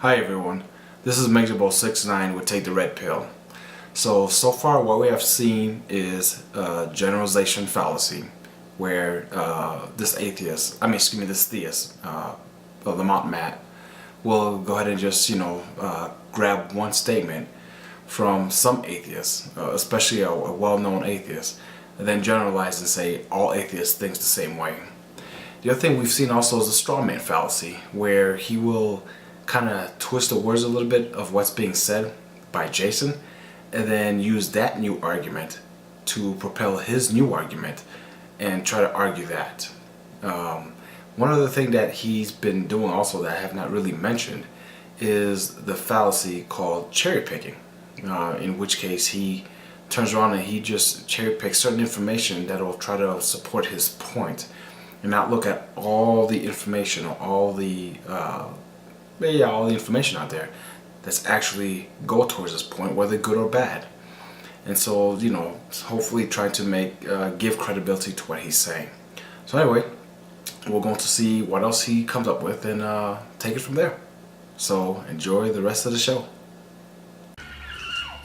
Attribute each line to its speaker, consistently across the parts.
Speaker 1: Hi everyone, this is Measurable69 with Take the Red Pill. So far what we have seen is a generalization fallacy where this theist of the Mount Matt will go ahead and just, grab one statement from some atheists, especially a well-known atheist, and then generalize and say all atheists think the same way. The other thing we've seen also is a straw man fallacy, where he will kind of twist the words a little bit of what's being said by Jason, and then use that new argument to propel his new argument and try to argue that. One other thing that he's been doing also that I have not really mentioned is the fallacy called cherry picking, in which case he turns around and he just cherry picks certain information that will try to support his point and not look at all the information or all the information out there that's actually go towards this point, whether good or bad. And so, hopefully trying to give credibility to what he's saying. So anyway, we're going to see what else he comes up with and take it from there. So enjoy the rest of the show.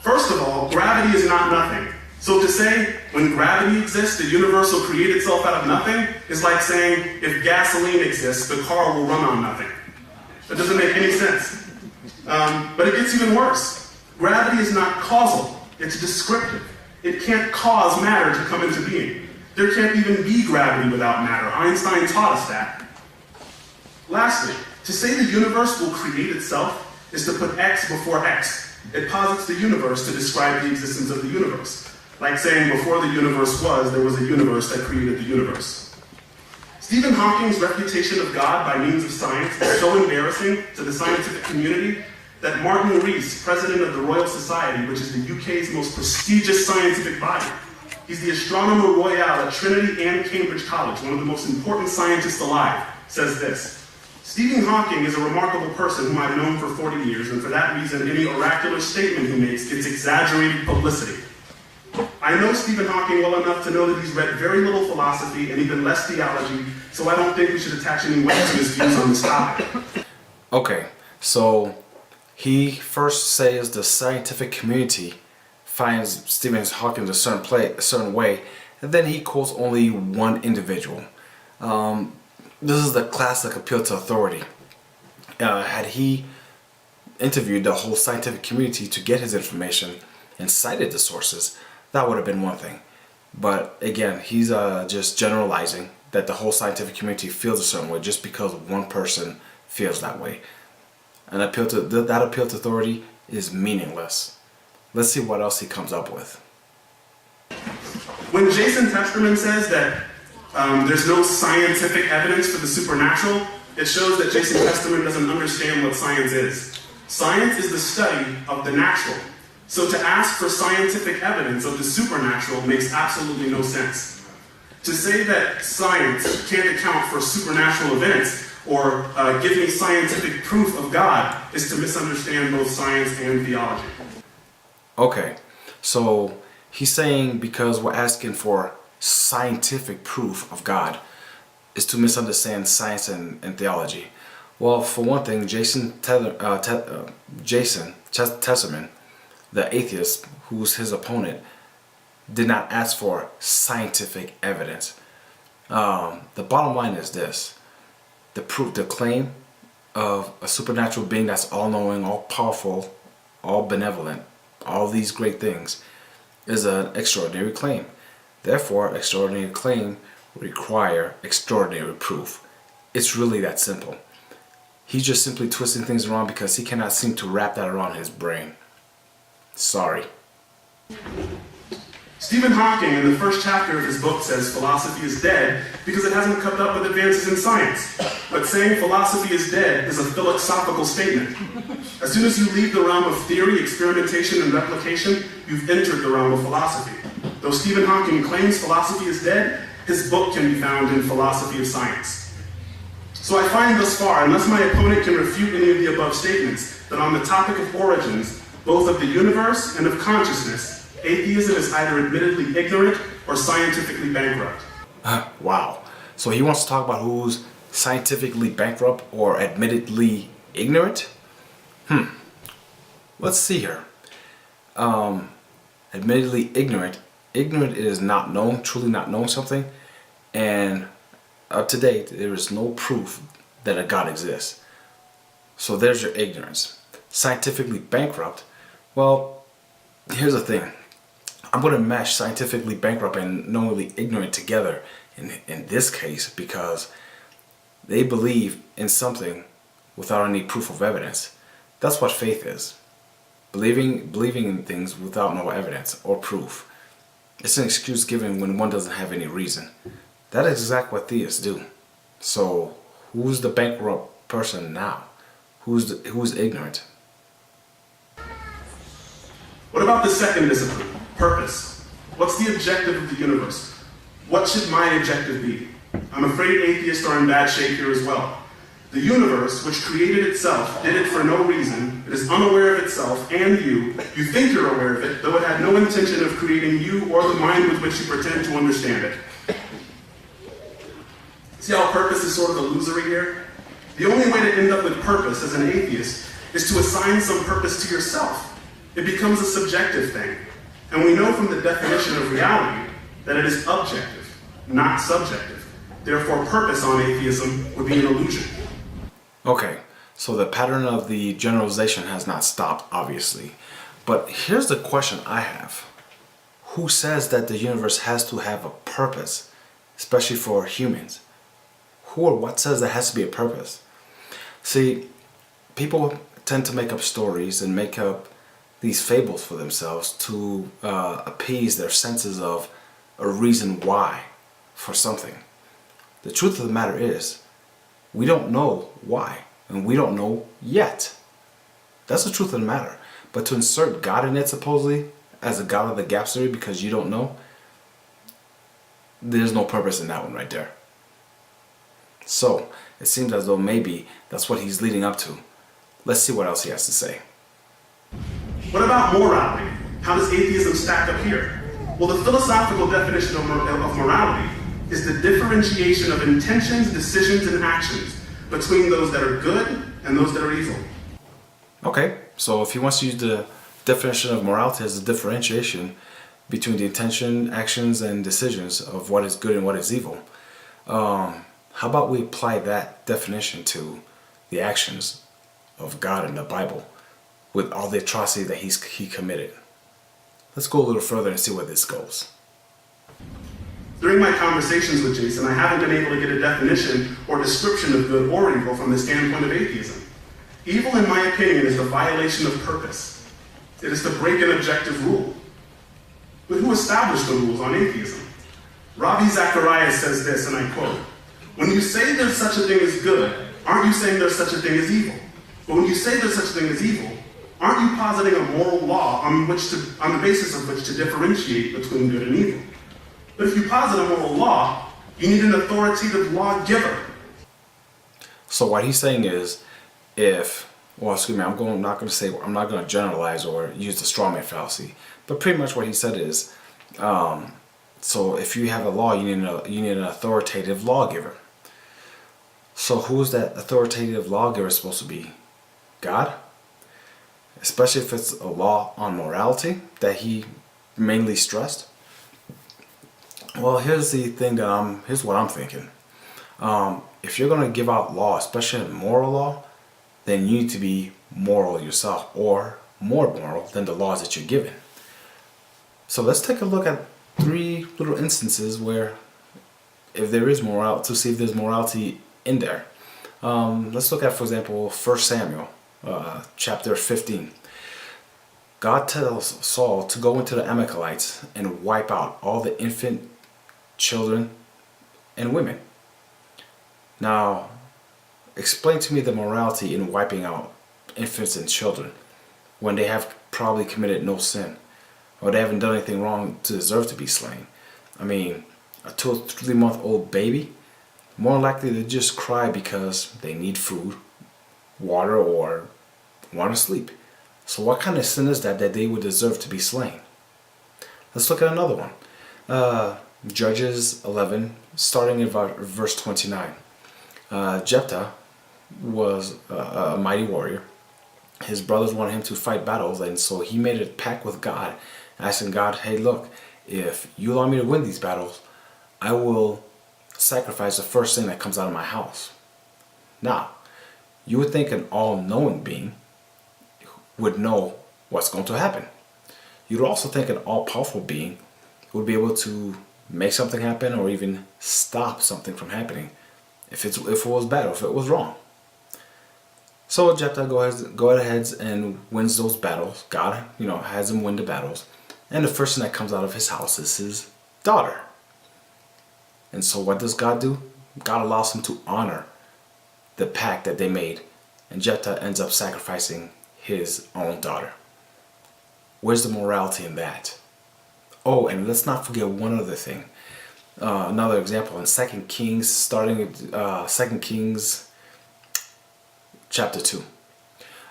Speaker 2: First of all, gravity is not nothing. So to say when gravity exists, the universe will create itself out of nothing is like saying if gasoline exists, the car will run on nothing. That doesn't make any sense. But it gets even worse. Gravity is not causal, it's descriptive. It can't cause matter to come into being. There can't even be gravity without matter. Einstein taught us that. Lastly, to say the universe will create itself is to put X before X. It posits the universe to describe the existence of the universe. Like saying before the universe was, there was a universe that created the universe. Stephen Hawking's refutation of God by means of science is so embarrassing to the scientific community that Martin Rees, president of the Royal Society, which is the UK's most prestigious scientific body, he's the astronomer royal at Trinity and Cambridge College, one of the most important scientists alive, says this: Stephen Hawking is a remarkable person whom I've known for 40 years, and for that reason, any oracular statement he makes gets exaggerated publicity. I know Stephen Hawking well enough to know that he's read very little philosophy and even less theology, so I don't think we should attach any weight to his views on this topic.
Speaker 1: Okay, so he first says the scientific community finds Stephen Hawking a certain way, and then he quotes only one individual. This is the classic appeal to authority. Had he interviewed the whole scientific community to get his information and cited the sources, that would have been one thing. But again, he's just generalizing that the whole scientific community feels a certain way just because one person feels that way. And that appeal to authority is meaningless. Let's see what else he comes up with.
Speaker 2: When Jason Testerman says that there's no scientific evidence for the supernatural, it shows that Jason Testerman doesn't understand what science is. Science is the study of the natural. So to ask for scientific evidence of the supernatural makes absolutely no sense. To say that science can't account for supernatural events or give me scientific proof of God is to misunderstand both science and theology.
Speaker 1: Okay, so he's saying because we're asking for scientific proof of God is to misunderstand science and theology. Well, for one thing, Jason Testerman, the atheist who's his opponent, did not ask for scientific evidence. The bottom line is this: the claim of a supernatural being that's all-knowing, all-powerful, all-benevolent, all these great things is an extraordinary claim. Therefore, extraordinary claim require extraordinary proof. It's really that simple. He's just simply twisting things around because he cannot seem to wrap that around his brain. Sorry.
Speaker 2: Stephen Hawking, in the first chapter of his book, says philosophy is dead because it hasn't kept up with advances in science. But saying philosophy is dead is a philosophical statement. As soon as you leave the realm of theory, experimentation, and replication, you've entered the realm of philosophy. Though Stephen Hawking claims philosophy is dead, his book can be found in Philosophy of Science. So I find thus far, unless my opponent can refute any of the above statements, that on the topic of origins, both of the universe and of consciousness, atheism is either admittedly ignorant or scientifically bankrupt.
Speaker 1: Wow. So he wants to talk about who's scientifically bankrupt or admittedly ignorant? Let's see here. Admittedly ignorant. Ignorant is not knowing, truly not knowing something. And up to date, there is no proof that a God exists. So there's your ignorance. Scientifically bankrupt. Well, here's the thing. I'm going to mesh scientifically bankrupt and knowingly ignorant together in this case because they believe in something without any proof of evidence. That's what faith is. Believing in things without no evidence or proof. It's an excuse given when one doesn't have any reason. That is exactly what theists do. So who's the bankrupt person now? Who's ignorant?
Speaker 2: What about the second discipline, purpose? What's the objective of the universe? What should my objective be? I'm afraid atheists are in bad shape here as well. The universe, which created itself, did it for no reason. It is unaware of itself and you. You think you're aware of it, though it had no intention of creating you or the mind with which you pretend to understand it. See how purpose is sort of illusory here? The only way to end up with purpose as an atheist is to assign some purpose to yourself. It becomes a subjective thing. And we know from the definition of reality that it is objective, not subjective. Therefore, purpose on atheism would be an illusion.
Speaker 1: Okay, so the pattern of the generalization has not stopped, obviously. But here's the question I have. Who says that the universe has to have a purpose, especially for humans? Who or what says there has to be a purpose? See, people tend to make up stories and make up these fables for themselves to appease their senses of a reason why for something. The truth of the matter is, we don't know why, and we don't know yet. That's the truth of the matter. But to insert God in it, supposedly, as a God of the gap theory because you don't know, there's no purpose in that one right there. So, it seems as though maybe that's what he's leading up to. Let's see what else he has to say.
Speaker 2: What about morality? How does atheism stack up here? Well, the philosophical definition of morality is the differentiation of intentions, decisions, and actions between those that are good and those that are evil. Okay,
Speaker 1: so if he wants to use the definition of morality as a differentiation between the intention, actions, and decisions of what is good and what is evil, how about we apply that definition to the actions of God in the Bible with all the atrocity that he committed? Let's go a little further and see where this goes.
Speaker 2: During my conversations with Jason, I haven't been able to get a definition or description of good or evil from the standpoint of atheism. Evil, in my opinion, is the violation of purpose. It is to break an objective rule. But who established the rules on atheism? Ravi Zacharias says this, and I quote, "When you say there's such a thing as good, aren't you saying there's such a thing as evil? But when you say there's such a thing as evil, aren't you positing a moral law on the basis of which to differentiate between good and evil? But if you posit a moral law, you need an authoritative lawgiver."
Speaker 1: So what he's saying is, I'm not going to generalize or use the straw man fallacy, but pretty much what he said is, so if you have a law, you need an authoritative lawgiver. So who's that authoritative lawgiver supposed to be? God? Especially if it's a law on morality that he mainly stressed. Well, here's what I'm thinking. If you're going to give out law, especially a moral law, then you need to be moral yourself, or more moral than the laws that you're given. So let's take a look at 3 little instances where if there is morality, to see if there's morality in there. Let's look at, for example, 1 Samuel chapter 15. God tells Saul to go into the Amalekites and wipe out all the infant, children, and women. Now, explain to me the morality in wiping out infants and children when they have probably committed no sin, or they haven't done anything wrong to deserve to be slain. I mean, a 2 or 3-month-old baby, more likely to just cry because they need food, water, or want to sleep. So what kind of sin is that they would deserve to be slain? Let's look at another one. Judges 11, starting in verse 29. Jephthah was a mighty warrior, his brothers wanted him to fight battles, and so he made a pact with God, asking God, hey, look, if you allow me to win these battles, I will sacrifice the first thing that comes out of my house. Now, you would think an all-knowing being would know what's going to happen. You'd also think an all-powerful being would be able to make something happen or even stop something from happening if it was bad or if it was wrong. So Jephthah goes ahead and wins those battles. God, has him win the battles. And the first thing that comes out of his house is his daughter. And so what does God do? God allows him to honor the pact that they made. And Jephthah ends up sacrificing his own daughter. Where's the morality in that? Oh, and let's not forget one other thing. Another example in 2 Kings, starting at 2 Kings chapter 2.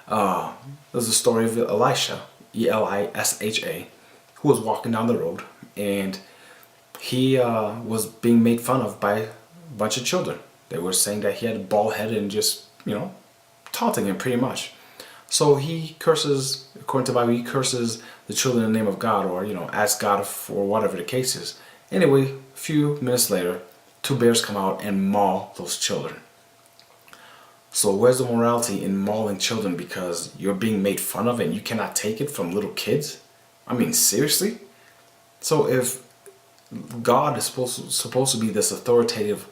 Speaker 1: There's a story of Elisha, Elisha, who was walking down the road, and he was being made fun of by a bunch of children. They were saying that he had a bald head and just, taunting him pretty much. So he curses, according to the Bible, he curses the children in the name of God, or, asks God for whatever the case is. Anyway, a few minutes later, 2 bears come out and maul those children. So where's the morality in mauling children because you're being made fun of and you cannot take it from little kids? I mean, seriously? So if God is supposed to be this authoritative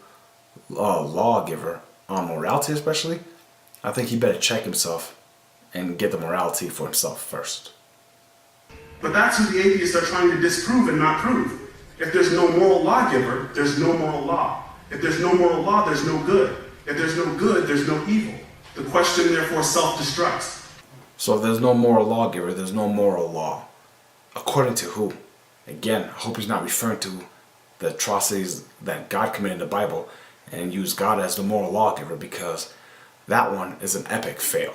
Speaker 1: lawgiver on morality especially, I think he better check himself and get the morality for himself first.
Speaker 2: But that's who the atheists are trying to disprove and not prove. If there's no moral lawgiver, there's no moral law. If there's no moral law, there's no good. If there's no good, there's no evil. The question therefore self-destructs.
Speaker 1: So if there's no moral lawgiver, there's no moral law. According to who? Again, I hope he's not referring to the atrocities that God committed in the Bible and use God as the moral lawgiver, because that one is an epic fail.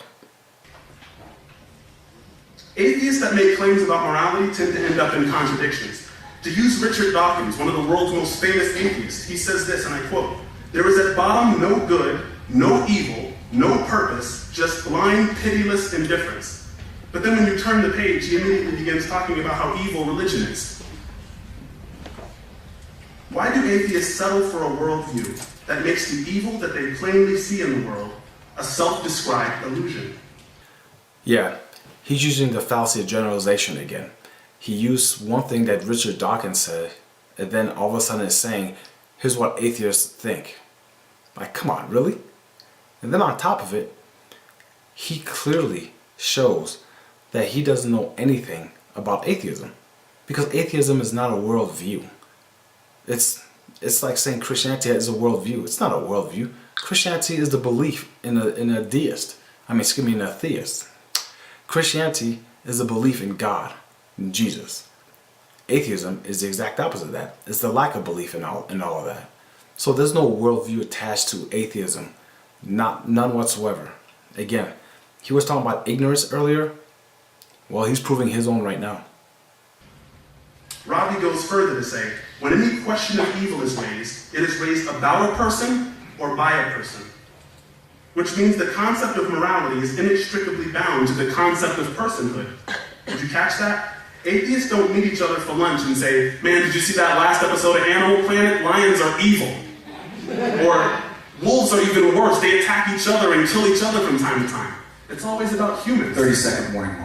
Speaker 2: Atheists that make claims about morality tend to end up in contradictions. To use Richard Dawkins, one of the world's most famous atheists, he says this, and I quote, "There is at bottom no good, no evil, no purpose, just blind, pitiless indifference." But then when you turn the page, he immediately begins talking about how evil religion is. Why do atheists settle for a worldview that makes the evil that they plainly see in the world a self-described illusion?
Speaker 1: Yeah, he's using the fallacy of generalization again. He used one thing that Richard Dawkins said, and then all of a sudden is saying, here's what atheists think. Like, come on, really? And then on top of it, he clearly shows that he doesn't know anything about atheism. Because atheism is not a worldview. It's like saying Christianity is a worldview. It's not a worldview. Christianity is the belief in a theist. In a theist. Christianity is a belief in God, in Jesus. Atheism is the exact opposite of that. It's the lack of belief in all of that. So there's no worldview attached to atheism. None whatsoever. Again, he was talking about ignorance earlier. Well, he's proving his own right now.
Speaker 2: Ravi goes further to say, when any question of evil is raised, it is raised about a person or by a person. Which means the concept of morality is inextricably bound to the concept of personhood. Did you catch that? Atheists don't meet each other for lunch and say, man, did you see that last episode of Animal Planet? Lions are evil. Or wolves are even worse. They attack each other and kill each other from time to time. It's always about humans.
Speaker 3: 30-second warning.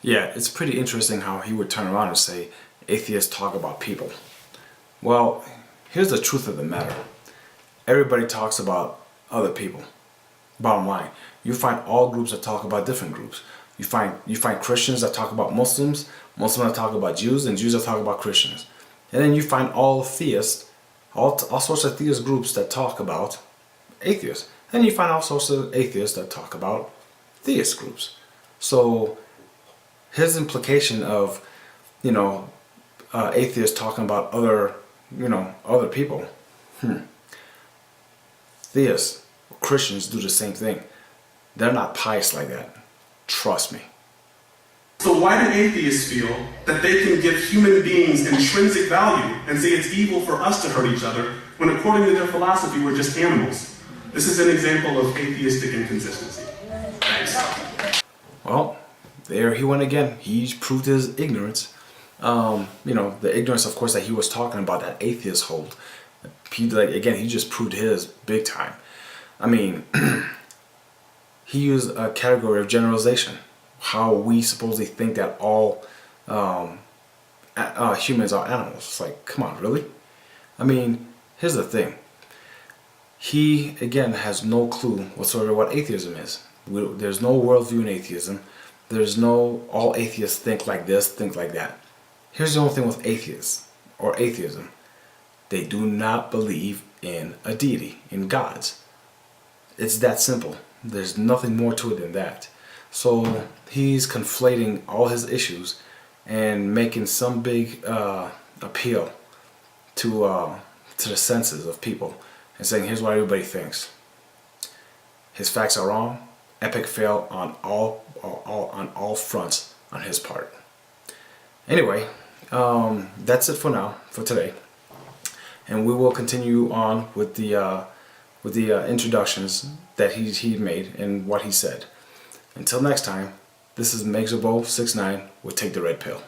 Speaker 1: Yeah, it's pretty interesting how he would turn around and say, atheists talk about people. Well, here's the truth of the matter. Everybody talks about other people. Bottom line, you find all groups that talk about different groups. You find Christians that talk about Muslims, Muslims that talk about Jews, and Jews that talk about Christians. And then you find all theists, all sorts of theist groups that talk about atheists. And you find all sorts of atheists that talk about theist groups. So his implication of, atheists talking about other people. Theists, Christians do the same thing. They're not pious like that. Trust me.
Speaker 2: So why do atheists feel that they can give human beings intrinsic value and say it's evil for us to hurt each other, when according to their philosophy we're just animals? This is an example of atheistic inconsistency. Thanks.
Speaker 1: Well, there he went again. He proved his ignorance. You know, the ignorance, of course, that he was talking about, that atheists hold. He, like, again, he just proved his big time. I mean, he used a category of generalization. How we supposedly think that all humans are animals. It's like, come on, really? I mean, here's the thing. He, again, has no clue whatsoever what atheism is. There's no worldview in atheism. There's no, all atheists think like this, think like that. Here's the only thing with atheists, or atheism. They do not believe in a deity, in gods. It's that simple. There's nothing more to it than that. So he's conflating all his issues and making some big appeal to the senses of people and saying, here's what everybody thinks. His facts are wrong. Epic fail on all fronts on his part. Anyway, that's it for now, for today, and we will continue on with the introductions that he made and what he said. Until next time, this is Megzabo69 with Take the Red Pill.